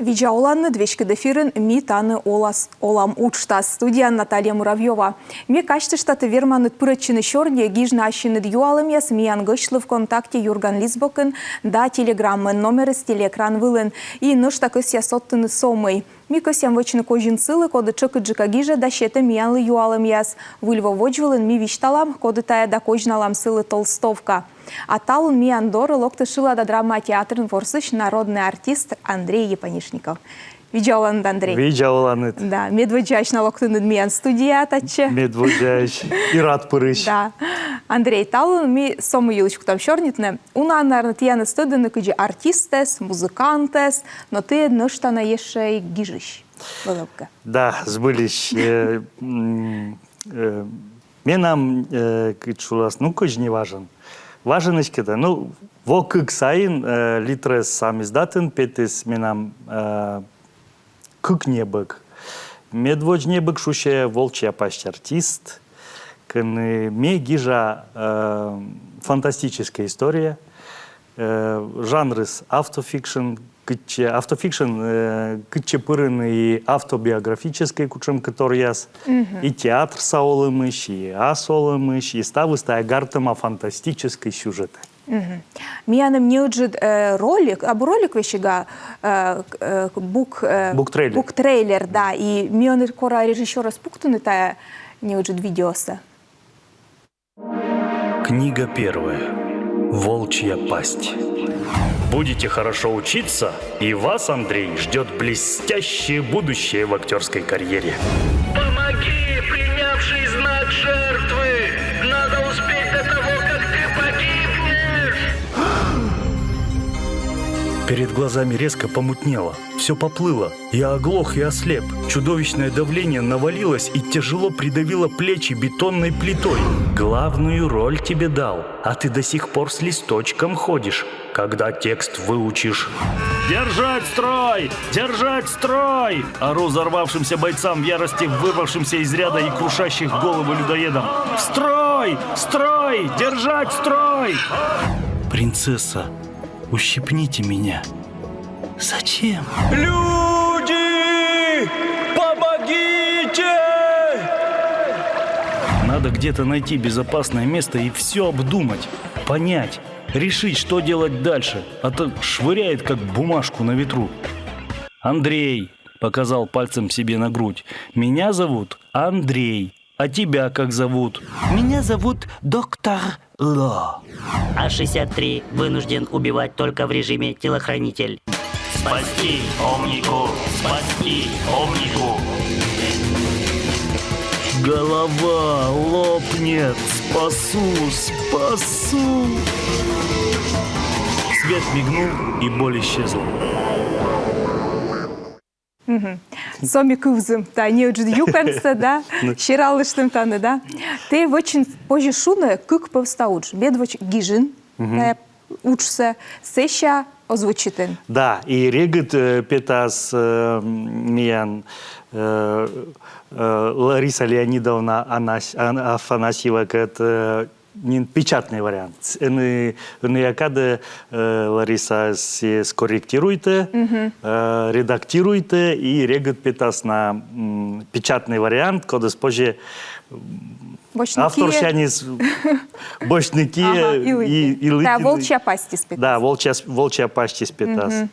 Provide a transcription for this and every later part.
Виджауланны двечкіді фирін ми таны олам учтас. Студия Наталья Муравьева. Ми кашты штаты верманы пырытчыны шорне гижны ащыны дюалым яс миян гышлы в контакте Юрган Лисбокын да телеграммы номеры с телеэкран вылын и ныш такыс ясоттыны сомый. Ми көсям вычны кожин сылы коды чыкы джика гижа да щеты миянлы юалым яс. Выльво вочвылын ми вишталам, коды тая да кожналам сылы толстовка. А талын ми андоры локты шыла да драма театрын ворсыш народный артист Андрей Епанишников. Виджауланды, Андрей. Виджауланды. Да, медводжач на локтыны миян студия тачы. Медводжач. И рад пырыш. Да. Андрей, талын ми сому юлочку там шорнитне. Уна, наверное, тияны студыны кыджи артистес, музыкантес, но ты ныштана ешей гижищ. Да, сбылись. Менам кычулас, ну, кыж не важен. Важен ишкеда, ну, вокык сайын литрес сам издатын, петес менам кык небык. Медводж небык шуще волчья пасть артист. Кыны ме гижа фантастическая история. Жанрыс автофикшн, кытче пырын и автобиографической, кучем который яс. И театр саолымыш, и асолымыш, и ставы стаягартыма фантастической сюжеты. Мияным не уджит ролик, або ролик вещига буктрейлер, да, и мияны кора режиссера спуктуны тая не уджит видеоса. Книга первая. Волчья пасть. Будете хорошо учиться, и вас, Андрей, ждет блестящее будущее в актерской карьере. Помоги, принявший знак жертвы! Надо успеть до того, как ты погибнешь! Перед глазами резко помутнело, все поплыло. Я оглох и ослеп. Чудовищное давление навалилось и тяжело придавило плечи бетонной плитой. Главную роль тебе дал, а ты до сих пор с листочком ходишь, когда текст выучишь. «Держать строй! Держать строй!» ору взорвавшимся бойцам в ярости, вырвавшимся из ряда и крушащих головы людоедам. «В строй! Строй! Держать строй!» «Принцесса, ущипните меня». «Зачем?» Люди! Помогите! Надо где-то найти безопасное место и все обдумать, понять, решить, что делать дальше, а то швыряет, как бумажку на ветру. «Андрей», — показал пальцем себе на грудь, — «меня зовут Андрей, а тебя как зовут?» «Меня зовут доктор Ло». А-63 вынужден убивать только в режиме телохранитель. Спасти Омнику! Спасти Омнику! Голова лопнет! Спасу! Спасу! Свет мигнул, и боль исчезла. Соми кывзым, да, не уджит юканца, да, щиралыштым таны, да. Ты очень позже шуны кык повстаудж. Медвоч гижин, учся, сеща озвучитын. Да, и регет петас миян Лариса Леонидовна Афанасьева, это печатный вариант. Якады Лариса скорректируйте, редактируйте, и регет петас на печатный вариант, когда позже автор шанис бочники и да, волчья пасть испытас. Да, волчья пасть испытас.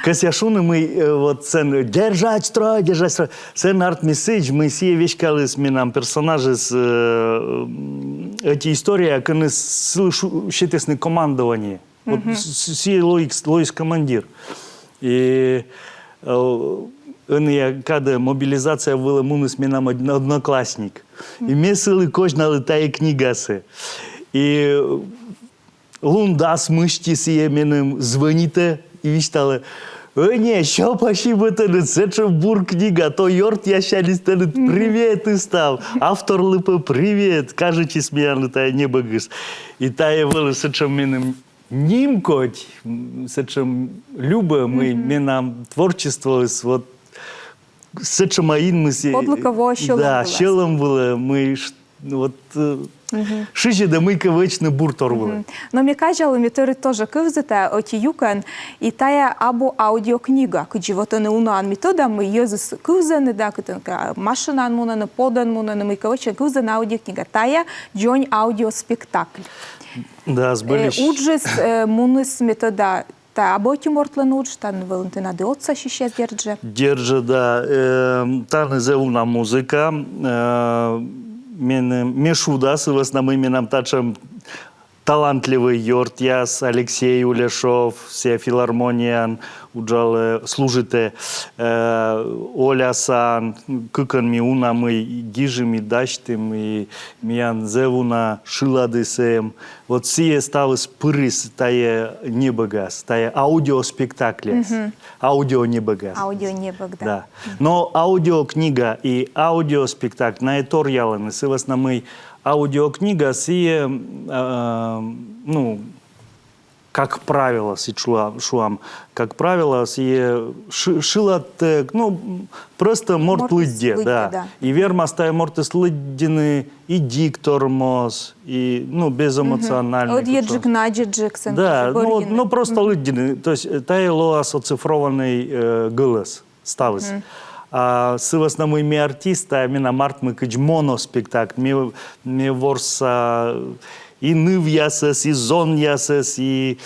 Косяшуны мы вот цен держать строй, держать строй. Цен арт-месседж мы все вещкали с минам персонажи с эти истории, как они слышу щитесны командование. Вот все Лоис командир. И когда мобилизация была, мы с минам одноклассник. И месили кожна летає книгаси. И лунда смышти сие менем звоните и виштали. Не, що пошибати, це що бур книга, то йорт я ще не станет, привет и став. Автор липе, привет, кажучи сміяно, та небо гис. І та є вели, це що менем німкоть, це що любе, ми нам творчество, вот, це що маїн ми сі... Подлоково щелом да, було. щелом було, ми вот Шиже да мийка вечний буртор були. Но мне кажется, ми тоже кывзета оти юкан, и тая або аудиокнига, кыджи вот он унан метода, мы езус кывзаны, да, машинан мунаны, подан мунаны, мы короче кывзан аудиокнига, тая джонь аудиоспектакль. Да, збились. Уджис муныс метода, та або тимортлен удж, тан Валентина Деотца ще держи. Держа, да. Та незевна музика. Мешуда с основными нам тачем талантливый Йорт Яс, Алексей Уляшов, вся филармония уджал служите, Оля Сан, кыкан ми унамы, гижими дачтым, миян зевуна шиладысем. Вот сие ставыс пырыс тая небогас, тая аудиоспектакля, аудио небогас. Аудио небог, да. Да. Но аудиокнига и аудиоспектакль на эторьяланы, с основной аудиокнига сие, ну, как правило, шуам, как правило, сие шилат, ну, просто морт лыдде, да. И верма стая мортес лыддины, и диктор мос, и, ну, безэмоциональный. Вот еджик наджиджик, да, ну, просто лыддины, то есть таило оцифрованный голос ставис. А с основной ми артиста, мина март мы кыч моноспектакль, ми ворса и ныв ясес, и зон ясес, и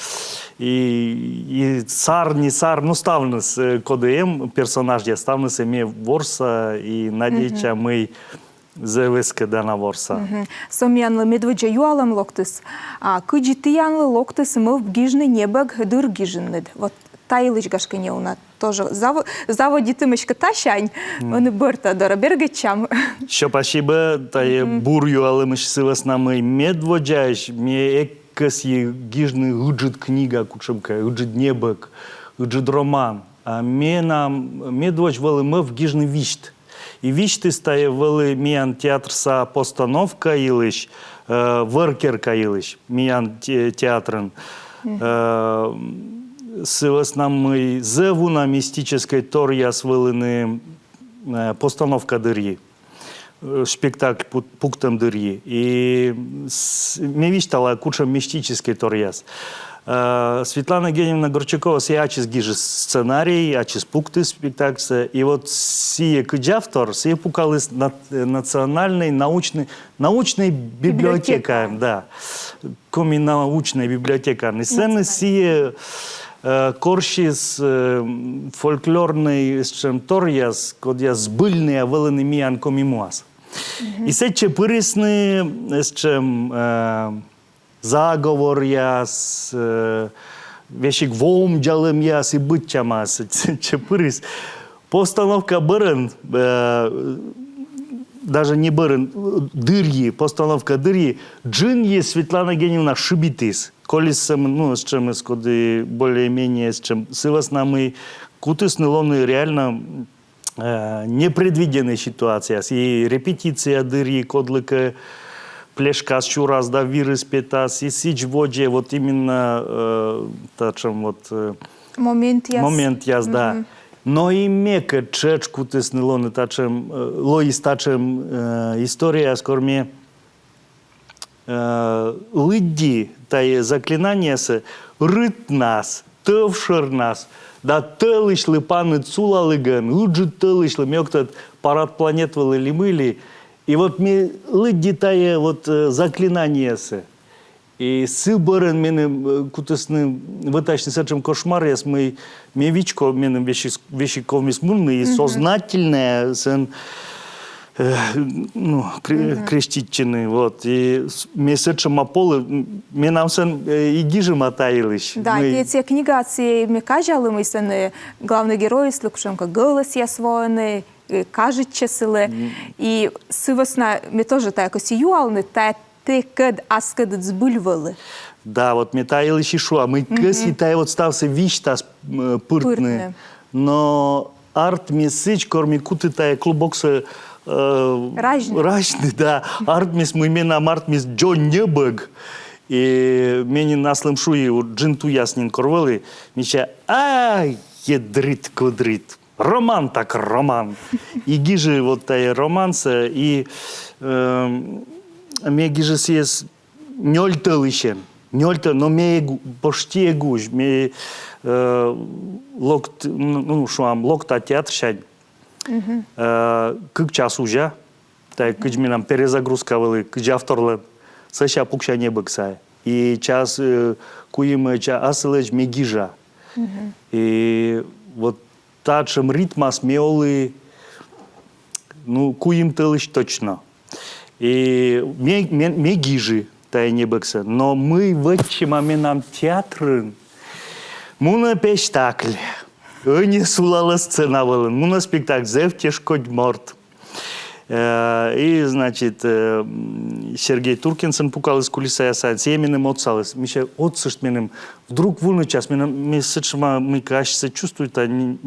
цар, не цар, ну ставнес КДМ персонаж я ставнес ми ворса, и надеюча мы зевеска дана ворса. Сомянлы медведжа юалам локтыс, а кыджи тиянлы локтыс мы в гижны небег дыр гижыннед. Вот тайлыч гашкане уна тоже заводитымышка ташань, он бырта дора бергечам. Що спасибо, тае бурю алымыш сывас намы медводжаеш, ме эккас е гижны гыджит книга кучемка, гыджит небек, гыджит роман. А ме нам медводж валы мы в гижны вишт. И вишты стае валы миян театрса постановка илыш, выркерка илыш, миян театрын. С намы зевуна мистической торья свылыны постановка дырьи, спектакль пуктом дырьи. И мне виштала куча мистической торьяс. Светлана Евгеньевна Горчакова с ячис гижи сценарий, ячис пукты спектакль. И вот сие кыджавтор, сие пукалыс национальной научной библиотека, да, коми научная библиотека. И сцены сие коршис фольклорный, с чем торьяс, код я сбыльный, а веленый миян комимуас. И сече пырисны, с чем заговор яс, вещик вомджалым яс и бытчамас, че пырис. Постановка бырын, даже не бырын, дырьи, постановка дырьи, джин есть Светлана Евгеньевна шибитис. Коли ну, с чем искоды более-менее, с чем с нами кутысны лоны реально непредвиденные ситуации. И репетиция дырьи, кодлыка, плешка, щураз, да, вирус петас, и сич воде, вот именно тачем вот... Момент яс, да. Но и мека чеч кутысны лоны тачем, лоис тачем история, скорме лыдди, тае заклинание се рыт нас, тывшыр нас, да тылышлы паны цулалыган, уджи тылышлы, мёктат парад планет вылыли мыли, и вот ми лыдди тае вот заклинание се. И сыборен менем кутысны вытачный сечем кошмар, яс мы мевичко менем вещи ковмисмунны и сознательное сен ну, крещитчины, вот, и месячем аполы, мне нам сын и гижем атаилыш. Да, эти книга, мне кажется, мы сын главный герой, слушаем, как голос я свой, кажет чесылы, и сывосна, мне тоже так осиюалны, ты кад аскад сбыльвалы. Да, вот мне таилыш и шуа, мы кэси тай вот стався вичтас пыртны, но арт месыч, корми куты тай клубокса Рачный, да. Артмис, мы именно Артмис Джон Небег. И мне наслым шуи, вот джинту яснин корвели, меча, ай, едрит кудрит. Роман так роман. И гижи вот тая романса, и ме гижес ес нёльтылышен. Нёльты, но ме почти гуж. Ме локт, ну, шуам локта театршань. Кык час уже. Та кыч минам перезагрузка вели, кыч авторлен. Саша пукша не быксай. И час куем ча асылыч ме гижа. И вот тачем ритмас меолы, ну, куем тылыч точно. И ме гижи, та не быкса. Но мы в эти момент нам театрын, муна спектакль. Не сулала сцена вылын. Муна спектакль зев тешкоть морт. И, значит, Сергей Туркинсон пукал из кулиса я сад. Семенем отсалась. Миша отсышт менем. Вдруг вулны час. Мне сычма, мы кажется, чувствует, а не...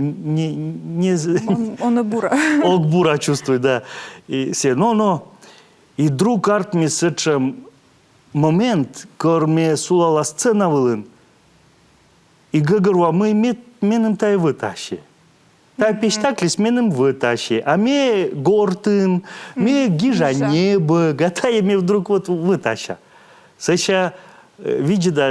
Он и бура. Ок бура чувствует, да. И все, но. И друг арт ми сычем момент, кор мне сулала сцена вылын. И гагырва мы менем тай вытащи. Та спектакль с менем вытащи. А ме гортын, ме гижа небо, гатая ме вдруг вот вытаща. Сеща, види, да,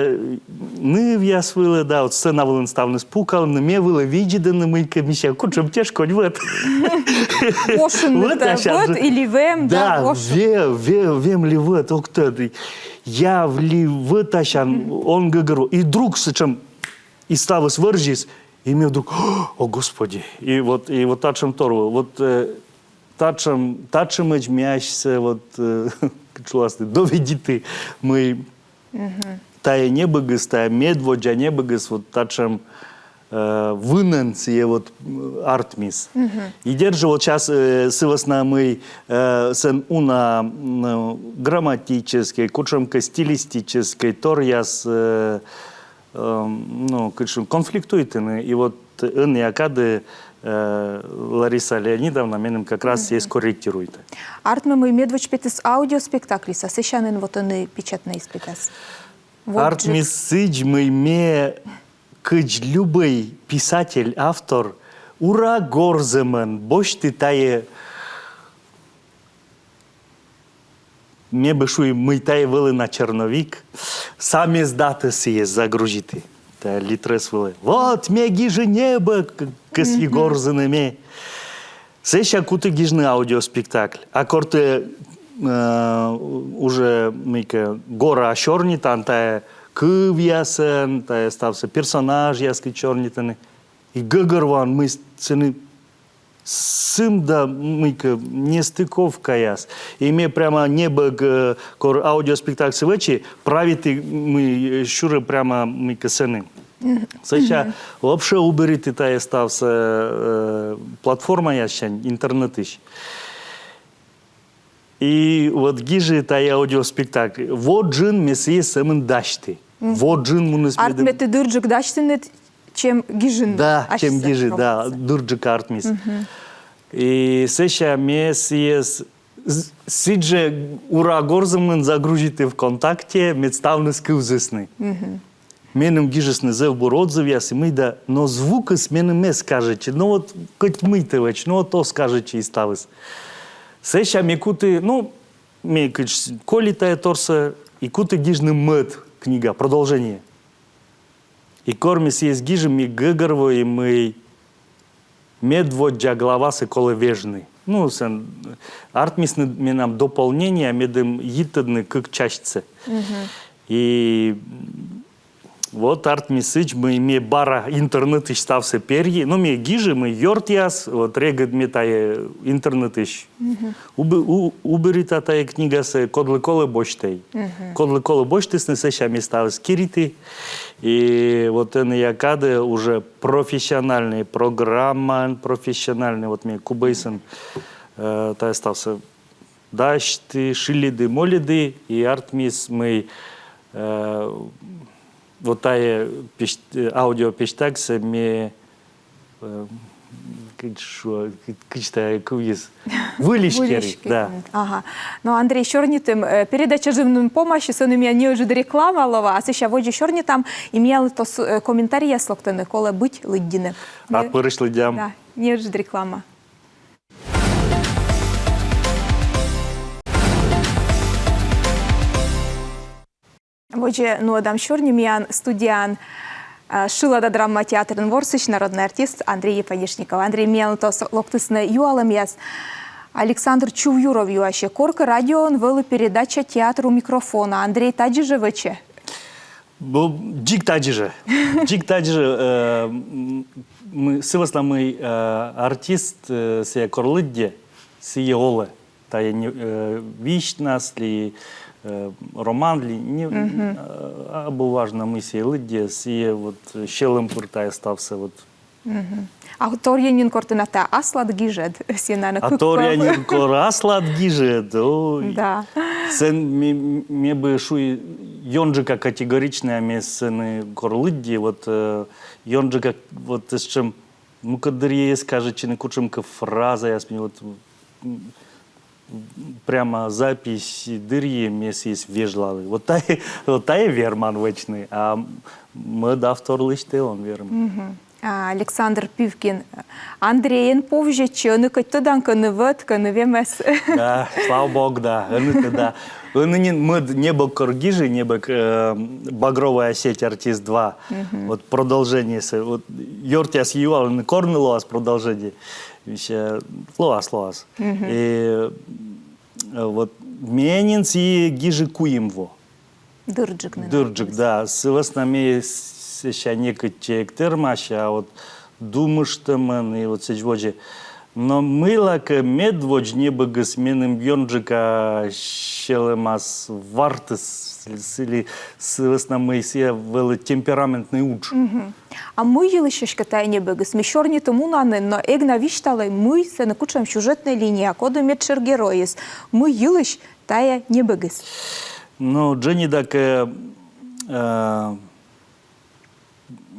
нив я свыла, да, вот сцена вылын ставны спукал, но ме вылы види, да на мыйка мища, кучам тяжко вот. Ошын вот или вем, да, ошын. Вем ли вот, кто я ли вытащан, он гагыру. И друг сычем, и ставыс выржис, и мне вдруг, о Господи, и вот тачем торву, вот тачем эч мяшься, вот, чуласты, доведи ты, мы, тая небыгыс, тая медводжа небыгыс, вот тачем вынен вот артмис. И держи вот сейчас сывосна мы сен уна грамматической, кучемка стилистической, торяс, ну, конфликтует, и вот он якады Лариса Леонидовна менем как раз есть корректирует. Артме мы медвоч петес аудиоспектакли, а сещанен вот он и печатный спектас. Артме сыдж мы ме кыч любой писатель, автор, ура горземен, бош ты тае мне бешуй мы тае вели на черновик, сами сдаты си загружити. Та литрес вели. Вот ме гиже небо, кыс горзенеме. Сеща куты гижный аудиоспектакль. А корте уже мейка гора чорнитан, тая кыв ясен, тая стався персонаж яски чорнитаны. И гагырван мы сцены сым да мыйка нестыковка яс. И мне прямо небо кор аудиоспектакль свечи правити мы шуры прямо мыйка сцены. Сыча вообще уберите тая стався платформа ящань, интернет ищ. И вот гижи тая аудиоспектакль. Вот джин месье сэмэн дашты. Вот джин муныс медем. Артме ты дырджик дашты чем гижин. Да, чем гижи, да, дырджик артмис. И сеща месье сидже ура горзымын загружите ВКонтакте медставны скылзысны. Менем гижесны зев бородзов яс, и мы да, но звука с менем ме скажете, ну вот хоть мы тывач, ну то скажете и ставыс. Сеща ме куты, ну, ме кыч коли тая торса, и куты гижны мэт книга, продолжение. И кормис есть гижем, и гыгырво, и мы медводжа главасы колы вежны. Ну, сен артмисны менам дополнение, медем йитадны кык чашце. И вот артмисыч мы ме бара интернет ищ стався перьи, ну ме гижи мы йортяс, вот регад ме тая интернет ищ. Уберита тая книга се кодлы-колы бочтай. Кодлы-колы бочтай снесеща ме ставс кирити. И вот это якады уже профессиональный программа, профессиональный, вот мне кубейсон тая стався дашты, шилиды, молиды, и артмис мы вот тая аудиопештакса мне вылечки, да. Ага. Ну, Андрей, Чорнитым, передача живным помощи, сон имя не уже реклама лова, а сейчас води Чорнитам имела то комментарии слоктаны, коли быть лыддины. А перешли дям. Да, не уже реклама. Воже, ну адам чорні міян студіян Шилада драма театрын ворсыч народный артист Андрей Епанишников. Андрей миян тос локтысны юалым яс. Александр Чувюров юаще. Корка радион вылы передача театру микрофона. Андрей таджи же выче. Джик таджи. Джик таджи. Мы сывасна мы артист сия корлыдде сия олы. Тая вещь нас ли роман ли не або важна мы сия лыдде сия вот щелым пыртая стався вот. А торьянин кортыната аслад гижет синана. А торьянин кор аслад гижет. Да. Сен мне бы шуй йонджика категоричная мессены корлыдди вот йонджика вот с чем ну кадрие скажет чи не кучемка фраза я смею вот прямо запись дырье месс есть вежлавый вот тая верман вечный а мы да вторлышты он верм. Александр Пивкин. Андрейн повже чёны кыттыдан кыны вăт кыны вемес. Да, слава богу, да. Да. Мы не был Коргижи, не был Багровая сеть Артист 2. Вот продолжение. Вот Йортиас Юал, не корнилоас продолжение. Слоас. И вот Менинс и Гижи Куимво. Дырджик, да. С веснами ще некий термаш, а вот думаешь там и вот сечводжи. Но мы лака медводж не бы сменим йонджика щелемас вартес или с веснами се вели темпераментный уч. А мы елищеш катай не бегас. Ми чорні тому нани, но егна віштали ми се не кучам сюжетна лінія, коду медшер героїс. Ми елищ тая не бегас. Ну, Дженни так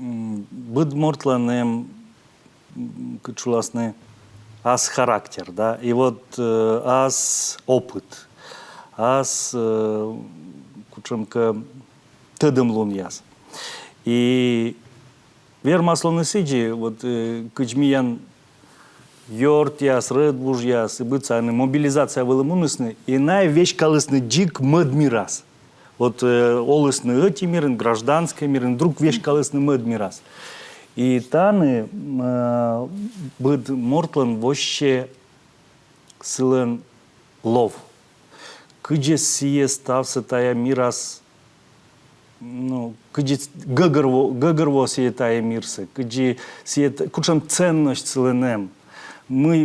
быть мортланым, кучуласный, ас характер, да, и вот ас опыт, ас кучемка тедем луньяс. И вермаслоны сиджи, вот кучмиян йортяс, редбужьяс, и быть цаны мобилизация вылымунысны, и най вещь калысны джик мадмирас. Вот олысны эти мирен, гражданский мирен, друг вещь калысны мадмирас. И таны быд мортлан вообще силен лов. Кыджи сие стався тая мирас, ну, кыджи гагерво сие тая мирсы, кыджи сие кучам ценность силенем. Мы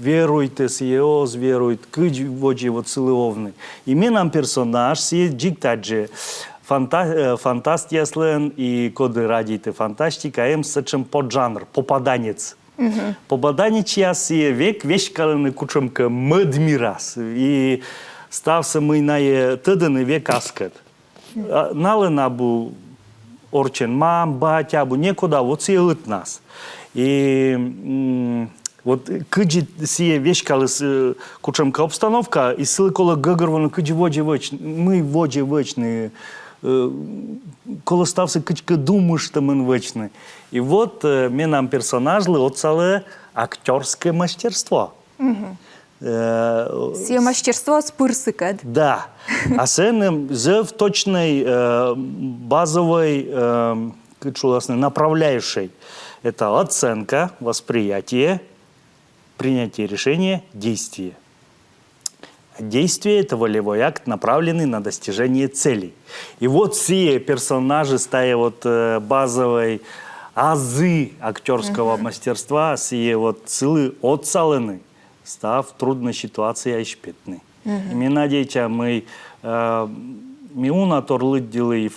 веруйте сиеоз, веруйте, кыджи воджи вот силеовны. И мы нам персонаж сие джиктаджи. Фантастияслен и коды радите фантастика, им сечем поджанр, попаданец. Попаданец яс и век вещь калыны кучемка мадмирас. И стався мы на тыдыны век аскет. Налын абу орчен мам, батя абу некуда, вот сие лыт нас. И вот кыджи сие вещь калыс кучемка обстановка, и силы кола гагервану кыджи воджи веч, мы воджи вечные. Коли стався кичка думаєш, що він вечний. І от ми нам персонажли оцеле актерське мастерство. Сие мастерство спырсыкат. Да. А це зев точний базовий направляющий. Это оценка, восприятие, принятие решения, действие. Действие – это волевой акт, направленный на достижение целей. И вот все персонажи, стая вот базовой азы актерского мастерства, все вот целы отцалены, став трудной ситуации айшпетны. Мы надеемся, мы торлыддилы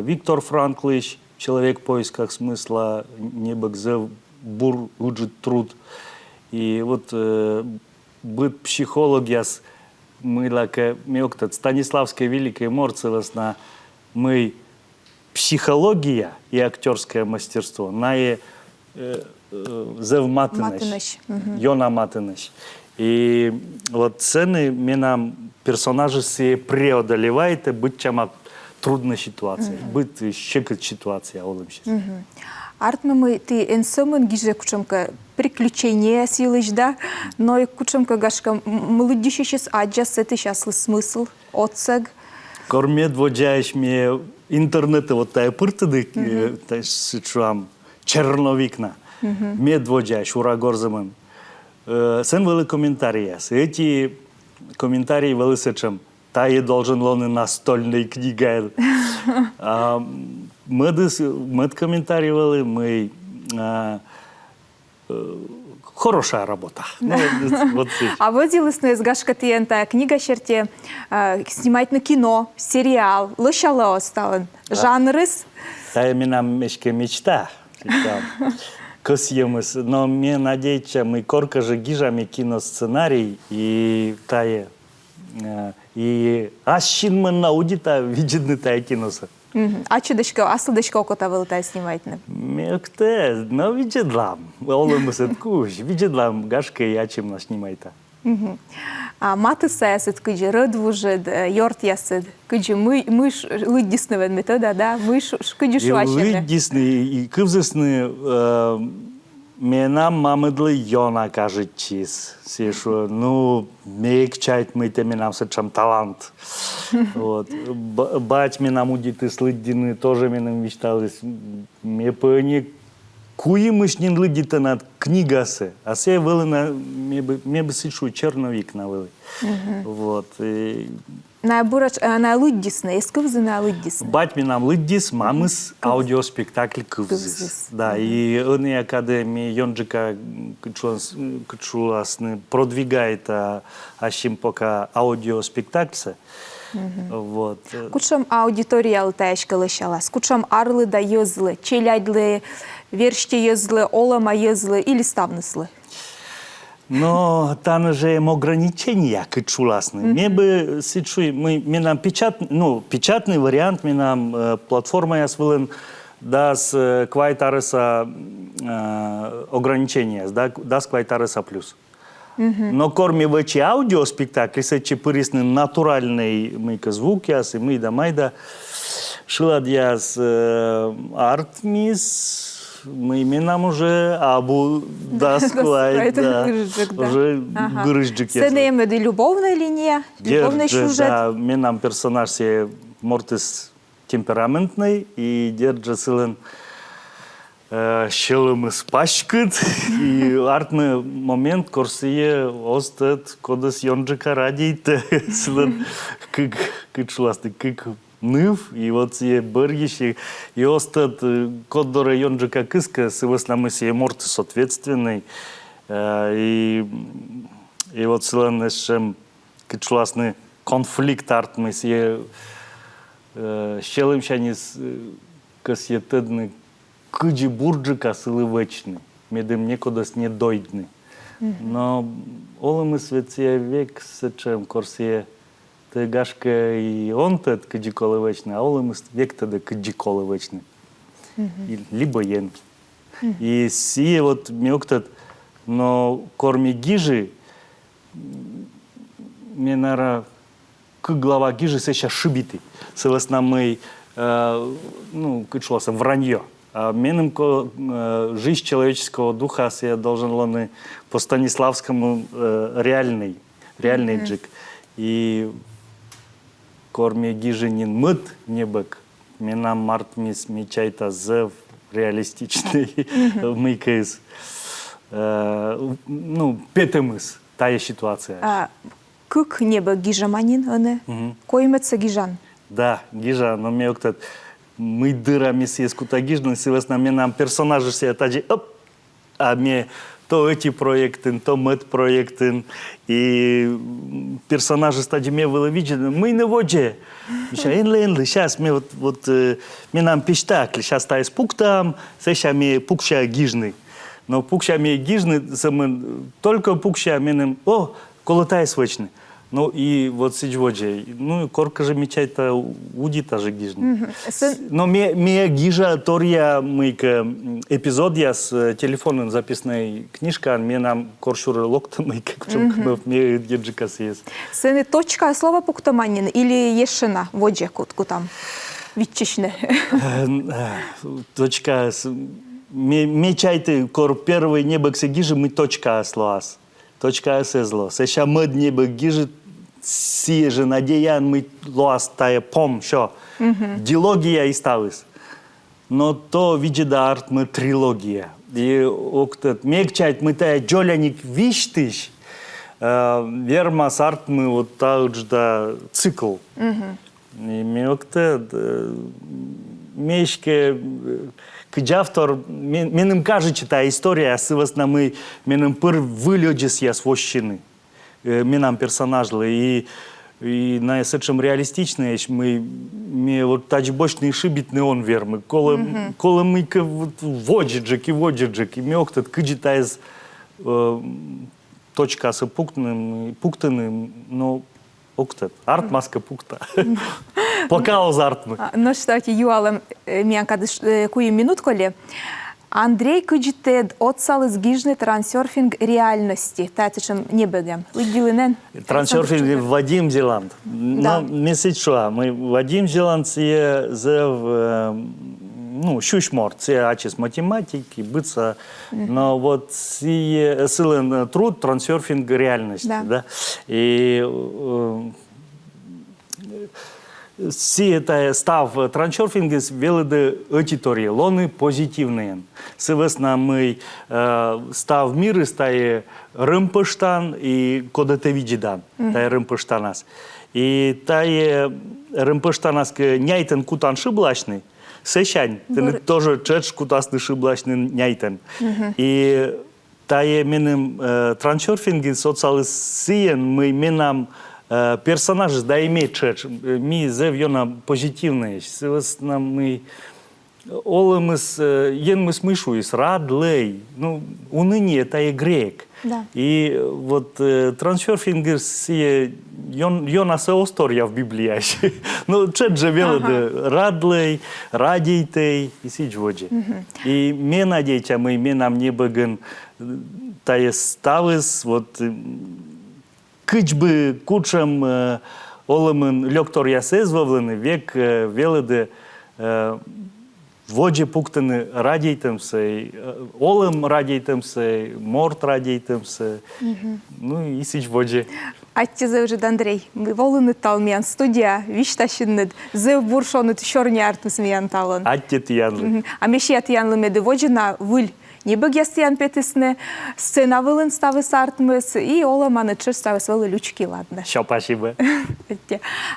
Виктор Франклыч, человек в поисках смысла, небогзев бур уджит труд. И вот быт психолог яс, мы лака мёктат Станиславская великая морцевосна, мы психология и актерское мастерство на зев матыныш, Йона матыныш. И вот цены мы нам персонажи все преодолевает быть чама трудной ситуации, быть щекот ситуация олымщик. Артмы ты энсомын гиже кучемка приключения силыч, да? Но и кучемка гашка молодищес аджас это сейчас смысл, отсег. Кормет воджаєш мне интернета вот тая пыртыды, та сычуам черновикна. Мед воджаєш ура горзамын. Сен вели комментарии. Эти комментарии вели сычам. Тае должен лоны настольной книга. Мы комментарии вели, мы хорошая работа. Ну, вот. А ви ділисне з гашкатієн та книга шерті знімають на кіно, серіал, лишало остален. Жанрис? Тая меня мешке мечта. Косьемыс. Но мне надеется, мы корка же гижами киносценарий и тая. И ашин мы наудита виджидны тая киноса. А чудочко, а судочко кота вилитай знімають не? Мекте, но виджидлам. Олым сеткуш, виджидлам гашка ячим нас снимайта. А мати сесед, киджі ридвужид, йорт ясид, киджі ми ж лидісневен метода, да? Ми ж киджі И швачевне. видисны, и кывзысны, менам мамыдлы йона кажет чиз. Сешу, ну, мек чайт мы те менам сычам талант. Вот. Бать менам удиты слыддины, тоже менам мечталось. Ме пыни куимыш нин лыдиты над книгасы. А се вылы на, ме бы сычу черновик на вылы. Вот. И На лидісне, ескивзи на лидісне. бать менам лыддис, мамыс аудиоспектакль кывзыс. Кывзыс. Да, и они академии Йонджика кычуласны продвигает ашим пока аудиоспектакль. Вот. Кучам аудиторія литаєшки лишалась, кучам арли да єзли, челядли, вершті єзли, олама єзли і ставнесли. Но там же им ограничения кычуласны. Мне бы сычу, мы нам печатный вариант, мы нам платформа я свылен даст квайтареса ограничения, даст квайтареса плюс. Но корми вачи аудиоспектакли, сечи пырисны натуральный мыка звук яс, и мы да майда шилад яс артмис, мы нам уже абу даст квайт, да, уже грызджик яс. Це не є любовна лінія, любовний сюжет. Да, мы нам персонаж се мортис темпераментный, и держа силен щелым спашкет, и артный момент корсие остет кодас Йонджика радит, силен кычуласты, кык ныв, и вот сие быргищи, и остет коддора Йонджика кыска, сывыс нам сие мортис ответственный, и вот силен эшем кычуласны конфликт артмы сие щелым шанис косие тедны кыджи бурджика сылы вечны, медем некодас не дойдны. Но олымы светсия век сечем корсие ты гашка и он тед кыджи колы вечны, а олымы век теда кыджи колы вечны. Либо ен. И сие вот мёктет, но корми гижи, мне нара глава гижи сеща шибиты. Сыласна мы, ну, кычуласа вранье. А менем жизнь человеческого духа я должен лоны по Станиславскому реальный джик. И корми гижинин мыт небек. Менам март мис мечайта зев реалистичный мыкайс. Ну, петемыс, тая ситуация. Кык небо гижаманин, ане? Коймется гижан. Да, гижа, но мне как-то мы дырами съесть куда гижны, силас на нам персонажи все таджи, оп, а мне то эти проекты, то мэт проекты, и персонажи стади мне было видно, мы не воде, сейчас мне вот мне нам пиштакли, сейчас та из пуктам, сейчас мне пукша гижны, но пукша мне гижны, только пукша мне, о, колотай свечный. Ну и вот сидводжи, ну корка же мечайта удита же гижна. Но мне гижа тория мыка эпизод я с телефоном записной книжка, мне нам коршура локта мыка, причем мне держика съест. Це не точка слова пуктаманин или ешина воджа кутку там відчищне. Точка мечайты кор первый небо гижи мы точка слоас. Точка зло. Сеща мед небо гижи сие же надеян мы лоас тая пом, шо, дилогия и ставис. Но то видеда арт мы трилогия. И октат мекчать мы тая джоляник виштиш, вермас арт мы вот таужда цикл. И мекта мешке кджавтор менем кажется та история, сывасна мы менем пыр вылёджес я свощины. Менам персонажлы и на сечем реалистичные мы вот тач бочный шибитный он вермы кола мы к воджиджик и мёктат кджита из точка с пуктаным, но октат арт маска пукта. Пока озартмы. Ну что, юалам мянка кую минут коли. Андрей кыджитед отсалы сгижный трансерфинг реальности. Татичем не бегем. Выделенен. Трансерфинг Вадим Зеланд. Да. Ну, месяц шо, мы Вадим Зеланд се ну, шушмор, це ачис математики, быца, но вот сие силен труд трансерфинг реальности, да? И си это став трансерфинг веледе аудитории, лоны позитивные. Севесна мы став миры стае рымпыштан и кодете видидан, тае рымпыштанас. И тае рымпыштанас няйтен кутан шиблачный, сещань, ты тоже чеш кутасный шиблачный няйтен. И тае менем трансерфинги социалы сиен мы менам персонажи да имеет чеш, ми зевьона позитивные, севесна мы олемыс енмыс мышуис радлей, ну уныние тае грек. Да. И вот трансерфингер сие йона се остория в Библии. Ну чет же велоде радлей, радейтей и сиджводжи. И ме надейтя мы нам не беген тае ставис вот кычбы кучам олемын лёктор ясезвовлены век велоде воджи пуктаны радейтемсе, олем радейтемсе, морт радейтемсе, ну и сич воджи. Атти зевжид Андрей. Волыны талмян студия вишташиннед зев буршонут шорни артмс миян талон. Атти тиянлы. А меши атиянлы меды воджина выль не богястиян петисне, сцена вылын ставы сартмыс, и ола манычыр ставы свылы лючки, ладно. Все, спасибо.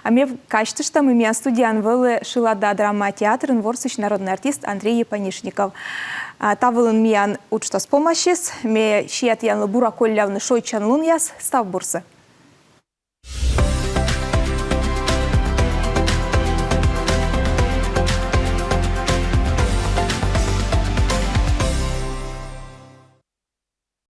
А мне кажется, что мы меня студиян вылы шилада драма театрын ворсыч народный артист Андрей Епанишников. Та вылын миян учта с помощью, ме шият янлы бура коллявны шойчан лун яс, став бурсы.